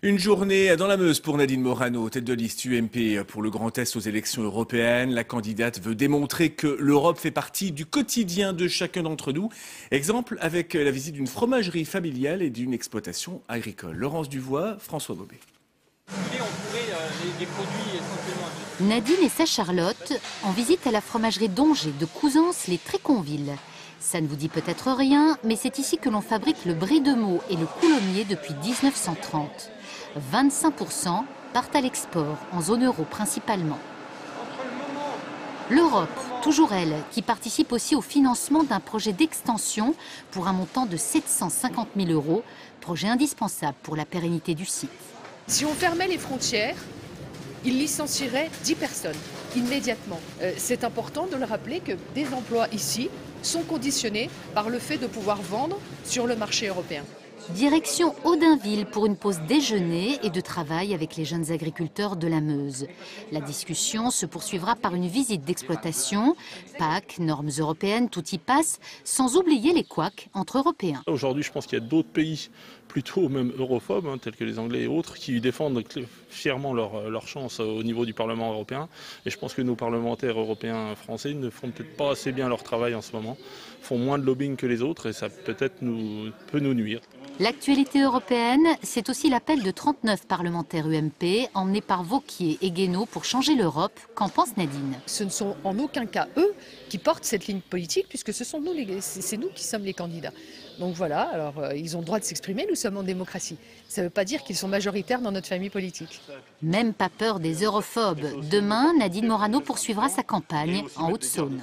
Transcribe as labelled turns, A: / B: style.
A: Une journée dans la Meuse pour Nadine Morano, tête de liste UMP pour le Grand Est aux élections européennes. La candidate veut démontrer que l'Europe fait partie du quotidien de chacun d'entre nous. Exemple avec la visite d'une fromagerie familiale et d'une exploitation agricole. Laurence Duvois, François Bobet.
B: Nadine et sa Charlotte en visite à la fromagerie d'Ongers de Couzance-les Tréconville. Ça ne vous dit peut-être rien, mais c'est ici que l'on fabrique le brie de Meaux et le coulommiers depuis 1930. 25% partent à l'export, en zone euro principalement. L'Europe, toujours elle, qui participe aussi au financement d'un projet d'extension pour un montant de 750 000 €, projet indispensable pour la pérennité du site.
C: Si on fermait les frontières, ils licencieraient 10 personnes immédiatement. C'est important de le rappeler que des emplois ici sont conditionnés par le fait de pouvoir vendre sur le marché européen.
B: Direction Audinville pour une pause déjeuner et de travail avec les jeunes agriculteurs de la Meuse. La discussion se poursuivra par une visite d'exploitation. PAC, normes européennes, tout y passe, sans oublier les couacs entre Européens.
D: Aujourd'hui, je pense qu'il y a d'autres pays, plutôt même europhobes, tels que les Anglais et autres, qui défendent fièrement leur chance au niveau du Parlement européen. Et je pense que nos parlementaires européens français ne font peut-être pas assez bien leur travail en ce moment, font moins de lobbying que les autres et ça peut-être peut nous nuire.
B: L'actualité européenne, c'est aussi l'appel de 39 parlementaires UMP emmenés par Wauquiez et Guénaud pour changer l'Europe. Qu'en pense Nadine?
C: Ce ne sont en aucun cas eux qui portent cette ligne politique, puisque ce sont c'est nous qui sommes les candidats. Donc voilà, alors ils ont le droit de s'exprimer, nous sommes en démocratie. Ça ne veut pas dire qu'ils sont majoritaires dans notre famille politique.
B: Même pas peur des europhobes. Demain, Nadine Morano poursuivra sa campagne en Haute-Saône.